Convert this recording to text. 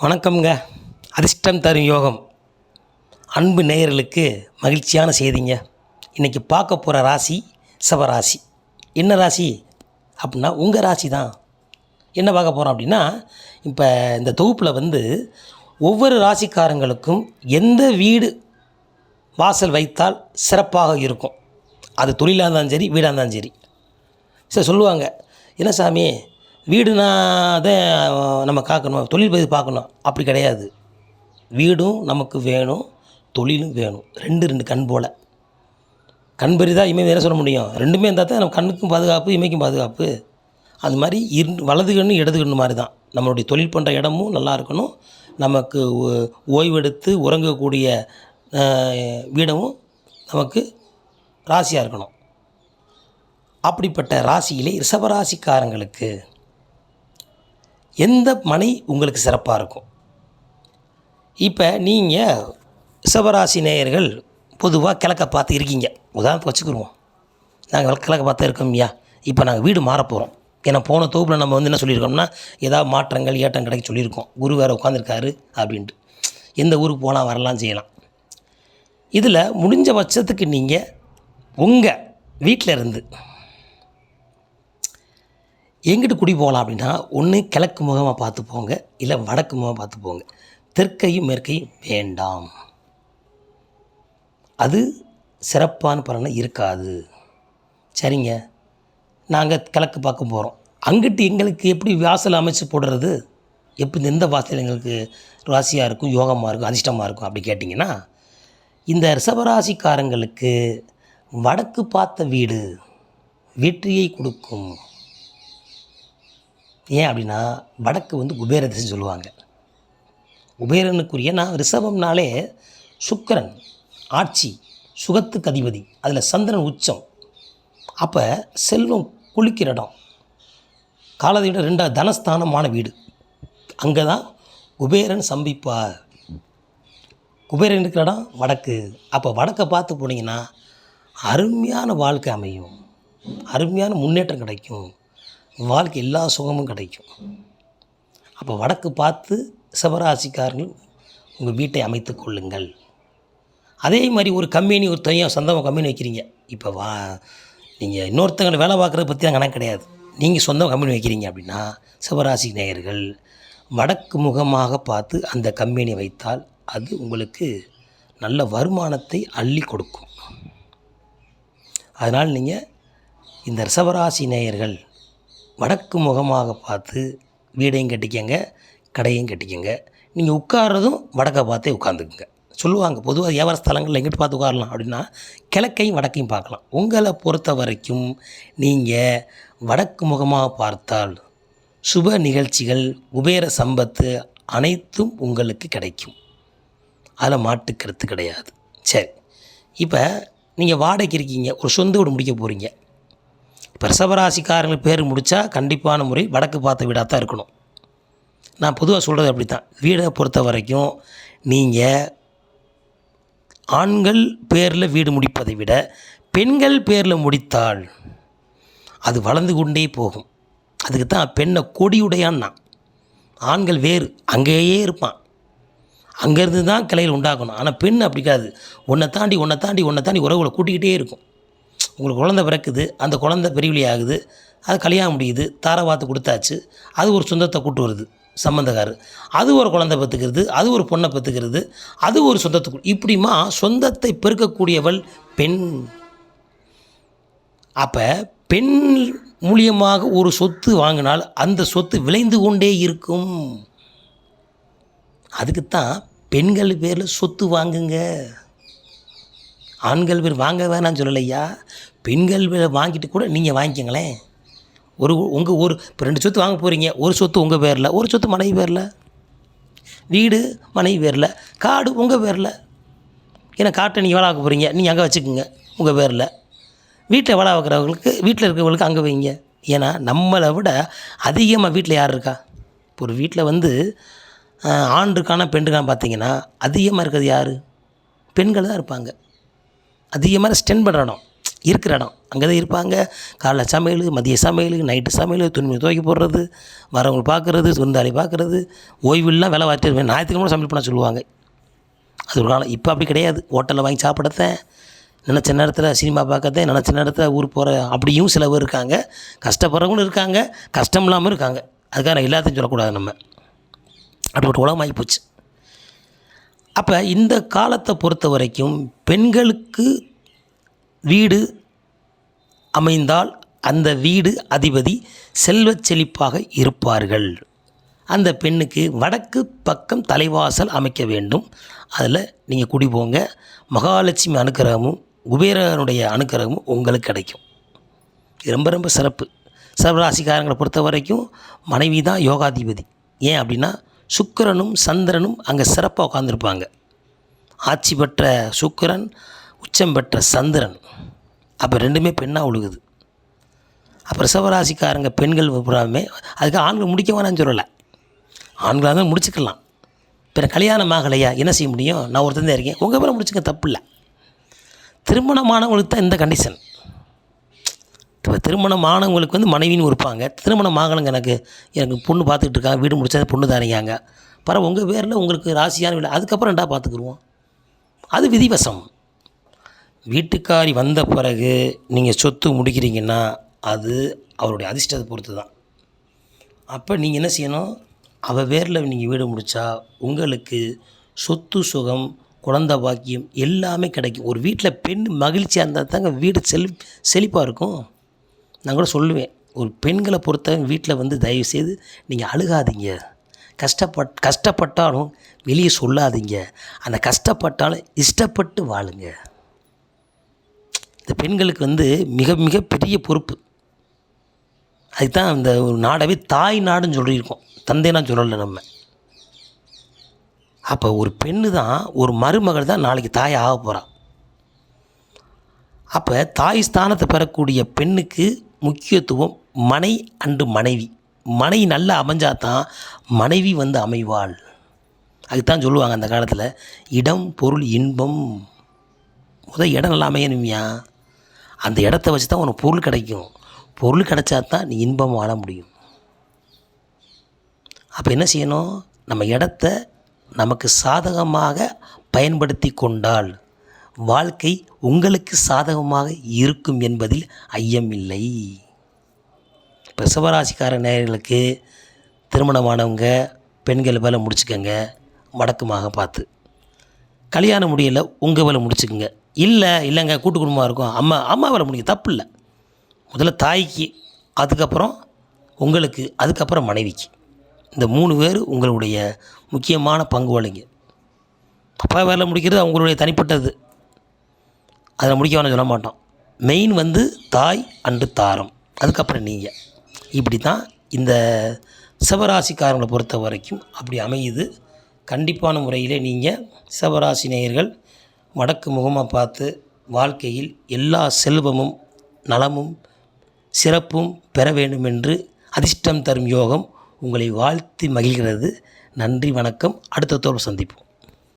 வணக்கம்ங்க. அதிர்ஷ்டம் தரும் யோகம் அன்பு நேயர்களுக்கு மகிழ்ச்சியான செய்திங்க. இன்றைக்கி பார்க்க போகிற ராசி சிவராசி. என்ன ராசி அப்படின்னா உங்கள் ராசி தான். என்ன பார்க்க போகிறோம் அப்படின்னா, இப்போ இந்த தொகுப்பில் ஒவ்வொரு ராசிக்காரங்களுக்கும் எந்த வீடு வாசல் வைத்தால் சிறப்பாக இருக்கும், அது தொழிலாக இருந்தாலும் சரி வீடாக இருந்தாலும் சரி. சரி சொல்லுவாங்க, என்ன சாமி வீடுனா தான் நம்ம காக்கணும், தொழில் பற்றி பார்க்கணும். அப்படி கிடையாது. வீடும் நமக்கு வேணும், தொழிலும் வேணும். ரெண்டு கண் போல். கண் பெரிதாக இமை வேற சொல்ல முடியும். ரெண்டுமே இருந்தால் தான் நம்ம கண்ணுக்கும் பாதுகாப்பு, இமைக்கும் பாதுகாப்பு. அது மாதிரி வலது கண்ணு இடது கண்ணு மாதிரி தான். நம்மளுடைய தொழில் பண்ணுற இடமும் நல்லா இருக்கணும், நமக்கு ஓய்வெடுத்து உறங்கக்கூடிய வீடமும் நமக்கு ராசியாக இருக்கணும். அப்படிப்பட்ட ராசியிலே ரிஷபராசிக்காரங்களுக்கு எந்த மனை உங்களுக்கு சிறப்பாக இருக்கும்? இப்போ நீங்கள் ரிஷபராசி நேயர்கள் பொதுவாக கிழக்க பார்த்து இருக்கீங்க. உதாரணத்துக்கு வச்சுக்கிடுவோம், நாங்கள் கிழக்க பார்த்து இருக்கோம்யா. இப்போ நாங்கள் வீடு மாற போகிறோம். ஏன்னா போன தொகுப்பில் நம்ம என்ன சொல்லியிருக்கோம்னா, ஏதாவது மாற்றங்கள் ஏற்றம் கிடைக்க சொல்லியிருக்கோம். குரு வேறு உட்காந்துருக்காரு அப்படின்ட்டு. எந்த ஊருக்கு போகலாம் வரலாம் செய்யலாம். இதில் முடிஞ்ச பட்சத்துக்கு நீங்கள் உங்கள் வீட்டில் இருந்து எங்கிட்டு குடி போகலாம் அப்படின்னா, ஒன்று கிழக்கு முகமாக பார்த்து போங்க, இல்லை வடக்கு முகமாக பார்த்து போங்க. தெற்கையும் மேற்கையும் வேண்டாம். அது சிறப்பான பலனை இருக்காது. சரிங்க, நாங்கள் கிழக்கு பார்க்க போகிறோம். அங்கிட்டு எங்களுக்கு எப்படி வாசல் அமைச்சு போடுறது, எப்படி எந்த வாசல் எங்களுக்கு ராசியாக இருக்கும், யோகமாக இருக்கும், அதிர்ஷ்டமாக இருக்கும் அப்படி கேட்டிங்கன்னா, இந்த ரிஷபராசிக்காரங்களுக்கு வடக்கு பார்த்த வீடு வெற்றியை கொடுக்கும். ஏன் அப்படின்னா, வடக்கு குபேர திசைன்னு சொல்லுவாங்க. குபேரனுக்குரிய நான் ரிஷபம்னாலே சுக்கிரன் ஆட்சி, சுகத்துக்கு அதிபதி, அதில் சந்திரன் உச்சம். அப்போ செல்வம் குளிக்கிற இடம், காலத்தை விட 2வது தனஸ்தானமான வீடு. அங்கே தான் குபேரன் சம்பிப்பார். குபேரன் இருக்கிற இடம் வடக்கு. அப்போ வடக்கை பார்த்து போனீங்கன்னா அருமையான வாழ்க்கை அமையும், அருமையான முன்னேற்றம் கிடைக்கும், வாழ்க்கை எல்லா சுகமும் கிடைக்கும். அப்போ வடக்கு பார்த்து சிவராசிக்காரர்கள் உங்கள் வீட்டை அமைத்து கொள்ளுங்கள். அதே மாதிரி ஒரு கம்பெனி, ஒரு தனியாக சொந்தமாக கம்பெனி வைக்கிறீங்க. இப்போ நீங்கள் இன்னொருத்தங்களை வேலை பார்க்குறத பற்றி தான் கணக்கு கிடையாது. நீங்கள் சொந்தமாக கம்பெனி வைக்கிறீங்க அப்படின்னா, சிவராசி நேயர்கள் வடக்கு முகமாக பார்த்து அந்த கம்பெனி வைத்தால் அது உங்களுக்கு நல்ல வருமானத்தை அள்ளி கொடுக்கும். அதனால் நீங்கள் இந்த ரிஷபராசி நேயர்கள் வடக்கு முகமாக பார்த்து வீடையும் கட்டிக்கங்க, கடையும் கட்டிக்கங்க. நீங்கள் உட்கார்றதும் வடக்கை பார்த்தே உட்காந்துக்குங்க. சொல்லுவாங்க பொதுவாக வியாபார ஸ்தலங்களில் எங்கிட்டு பார்த்து உட்காரலாம் அப்படின்னா, கிழக்கையும் வடக்கையும் பார்க்கலாம். உங்களை பொறுத்த வரைக்கும் நீங்கள் வடக்கு முகமாக பார்த்தால் சுப நிகழ்ச்சிகள், குபேர சம்பத்து அனைத்தும் உங்களுக்கு கிடைக்கும். அதில் மாட்டு கருத்து கிடையாது. சரி, இப்போ நீங்கள் வாடகைக்கு இருக்கீங்க, ஒரு சொந்த வீடு முடிக்க போகிறீங்க. இப்போ ரிஷபராசிக்காரங்களுக்கு பேர் முடித்தா கண்டிப்பான முறை வடக்கு பார்த்த வீடாக தான் இருக்கணும். நான் பொதுவாக சொல்கிறது அப்படி தான். வீடை பொறுத்த வரைக்கும் நீங்கள் ஆண்கள் பேரில் வீடு முடிப்பதை விட பெண்கள் பேரில் முடித்தால் அது வளர்ந்து கொண்டே போகும். அதுக்கு தான் பெண்ணை கொடியுடையான்னா. ஆண்கள் வேறு அங்கேயே இருப்பான், அங்கேருந்து தான் கிளையில் உண்டாக்கணும். ஆனால் பெண் அப்படிக்காது, ஒன்றை தாண்டி உறவுகளை கூட்டிக்கிட்டே இருக்கும். உங்களுக்கு குழந்தை பிறக்குது, அந்த குழந்தை பெரியவழி ஆகுது, அது கல்யாணம் முடியுது, தாரவாத்து கொடுத்தாச்சு, அது ஒரு சொந்தத்தை கூட்டு வருது சம்பந்தக்காரர், அது ஒரு குழந்தை பெற்றுக்கிறது, அது ஒரு பொண்ணை பெற்றுக்கிறது, அது ஒரு சொந்தத்தை இப்படிமா சொந்தத்தை பெருக்கக்கூடியவள் பெண். அப்போ பெண் மூலியமாக ஒரு சொத்து வாங்கினால் அந்த சொத்து விளைந்து கொண்டே இருக்கும். அதுக்குத்தான் பெண்கள் பேரில் சொத்து வாங்குங்க, ஆண்கள் பேர் வாங்க வேணான்னு சொல்லலையா. பெண்கள் பேர் வாங்கிட்டு கூட நீங்கள் வாங்கிக்கங்களேன். உங்கள் இப்போ 2 சொத்து வாங்க போகிறீங்க. ஒரு சொத்து உங்கள் பேரில், ஒரு சொத்து மனைவி பேரில், வீடு மனைவி பேரில், காடு உங்கள் பேரில். ஏன்னா காட்டை நீங்கள் வேலை பார்க்க போகிறீங்க, நீங்கள் அங்கே வச்சுக்கோங்க உங்கள் பேரில். வீட்டில் வேலை பார்க்குறவங்களுக்கு, வீட்டில் இருக்கிறவங்களுக்கு அங்கே வைங்க. ஏன்னா நம்மளை விட அதிகமாக வீட்டில் யார் இருக்கா? இப்போ ஒரு வீட்டில் ஆண் இருக்கானா பெண் இருக்கான்னு பார்த்தீங்கன்னா அதிகமாக இருக்கிறது யார்? பெண்கள் தான் இருப்பாங்க. அதிகமாக ஸ்டெண்ட் பண்ணுற இடம் இருக்கிற இடம் அங்கே தான் இருப்பாங்க. காலைல சமையல், மதிய சமையல், நைட்டு சமையல், துணி துவைக்க போடுறது, வரவங்களை பார்க்குறது, விருந்தாளி பார்க்குறது, ஓய்வுலாம் வேலை பார்த்துட்டு ஞாயிற்றுக்கிழமை சமையல் பண்ண சொல்லுவாங்க. அது ஒரு காலம். இப்போ அப்படி கிடையாது. ஹோட்டலில் வாங்கி சாப்பிடத்தேன், நினச்ச நேரத்தில் சினிமா பார்க்கத்தேன், நினச்ச நேரத்தில் ஊர் போகிற அப்படியும் சில பேர் இருக்காங்க. கஷ்டப்படுறவங்களும் இருக்காங்க, கஷ்டம் இல்லாமல் இருக்காங்க. அதுக்காக நான் எல்லாத்தையும் சொல்லக்கூடாது. நம்ம அப்படிப்பட்ட உலகம் ஆகி போச்சு. அப்போ இந்த காலத்தை பொறுத்த வரைக்கும் பெண்களுக்கு வீடு அமைந்தால் அந்த வீடு அதிபதி செல்வச் செழிப்பாக இருப்பார்கள். அந்த பெண்ணுக்கு வடக்கு பக்கம் தலைவாசல் அமைக்க வேண்டும். அதில் நீங்கள் குடி போங்க. மகாலட்சுமி அனுக்கிரகமும் குபேரனுடைய அனுக்கிரகமும் உங்களுக்கு கிடைக்கும். இது ரொம்ப ரொம்ப சிறப்பு. சர்வராசிக்காரங்களை பொறுத்த வரைக்கும் மனைவி தான் யோகாதிபதி. ஏன் அப்படின்னா சுக்கிரனும் சந்திரனும் அங்கே சிறப்பாக உட்காந்துருப்பாங்க. ஆட்சி பெற்ற சுக்கிரன், உச்சம் பெற்ற சந்திரன். அப்போ ரெண்டுமே பெண்ணாக ஒழுகுது. அப்புறம் ரிஷபராசிக்காரங்க பெண்கள் பூராமே அதுக்கு ஆண்கள் முடிக்க வேணான்னு சொல்லலை. ஆண்களாக தான் முடிச்சுக்கலாம். பிற கல்யாணம் ஆகலையா என்ன செய்ய முடியும்? நான் ஒருத்தன் தான் இருக்கேன், உங்கள் பேரை முடிச்சுக்க, தப்பு இல்லை. திருமணமானவங்களுக்கு தான் இந்த கண்டிஷன். இப்போ திருமணமானவங்களுக்கு வந்து மனைவின்னு இருப்பாங்க. திருமணம் ஆகலைங்க, எனக்கு பொண்ணு பார்த்துக்கிட்டு இருக்காங்க, வீடு முடிச்சா பொண்ணு தானேங்க, பரவாயில்ல உங்கள் பேரில் உங்களுக்கு ராசியான வீடு, அதுக்கப்புறம் ரெண்டா பார்த்துக்குருவோம். அது விதிவசம். வீட்டுக்காரி வந்த பிறகு நீங்கள் சொத்து முடிக்கிறீங்கன்னா அது அவருடைய அதிர்ஷ்டத்தை பொறுத்து தான். அப்போ நீங்கள் என்ன செய்யணும்? அவள் பேரில் நீங்கள் வீடு முடித்தா உங்களுக்கு சொத்து சுகம், குழந்தை பாக்கியம் எல்லாமே கிடைக்கும். ஒரு வீட்டில் பெண் மகிழ்ச்சியாக இருந்தால் தாங்க வீடு செழிப்பாக இருக்கும். நான் கூட சொல்லுவேன், ஒரு பெண்களை பொறுத்த வீட்டில் வந்து தயவுசெய்து நீங்கள் அழுகாதீங்க. கஷ்டப்பட்டாலும் வெளியே சொல்லாதீங்க. அந்த கஷ்டப்பட்டாலும் இஷ்டப்பட்டு வாழுங்க. இந்த பெண்களுக்கு வந்து மிக மிக பெரிய பொறுப்பு. அதுதான் அந்த ஒரு நாடவே தாய் நாடுன்னு சொல்லியிருக்கோம், தந்தைனா சொல்லலை நம்ம. அப்போ ஒரு பெண்ணு தான், ஒரு மருமகள் தான் நாளைக்கு தாய் ஆக போகிறான். அப்போ தாய் ஸ்தானத்தை பெறக்கூடிய பெண்ணுக்கு முக்கியத்துவம் மனை அண்டு மனைவி. மனை நல்லா அமைஞ்சாதான் மனைவி வந்து அமைவாள். அதுதான் சொல்லுவாங்க அந்த காலத்தில், இடம் பொருள் இன்பம். இடம் நல்லா அமையணுமியா, அந்த இடத்த வச்சு தான் உனக்கு பொருள் கிடைக்கும். பொருள் கிடைச்சா தான் நீ இன்பம் வாழ முடியும். அப்போ என்ன செய்யணும்? நம்ம இடத்த நமக்கு சாதகமாக பயன்படுத்தி கொண்டால் வாழ்க்கை உங்களுக்கு சாதகமாக இருக்கும் என்பதில் ஐயமில்லை. இப்போ ரிஷபராசிக்கார நேயர்களுக்கு திருமணமானவங்க பெண்கள் வேலை முடிச்சுக்கோங்க, வடக்குமாக பார்த்து. கல்யாணம் முடியலை, உங்கள் வேலை முடிச்சுக்கோங்க. இல்லைங்க கூட்டு குடும்பமாக இருக்கும், அம்மா வேலை முடிக்க தப்பு இல்லை. முதல்ல தாய்க்கு, அதுக்கப்புறம் உங்களுக்கு, அதுக்கப்புறம் மனைவிக்கு. இந்த 3 பேர் உங்களுடைய முக்கியமான பங்கு வழிங்க. அப்பா வேலை முடிக்கிறது அவங்களுடைய தனிப்பட்டது, அதில் முடிக்க வேணாம் சொல்ல மாட்டோம். மெயின் வந்து தாய் அண்டு தாரம், அதுக்கப்புறம் நீங்கள். இப்படி தான் இந்த சிவராசிக்காரங்களை பொறுத்த வரைக்கும் அப்படி அமையுது. கண்டிப்பான முறையிலே நீங்கள் சிவராசி நேயர்கள் வடக்கு முகமாக பார்த்து வாழ்க்கையில் எல்லா செல்வமும் நலமும் சிறப்பும் பெற வேண்டும் என்று அதிர்ஷ்டம் தரும் யோகம் உங்களை வாழ்த்தி மகிழ்கிறது. நன்றி, வணக்கம். அடுத்த தோறும் சந்திப்போம்.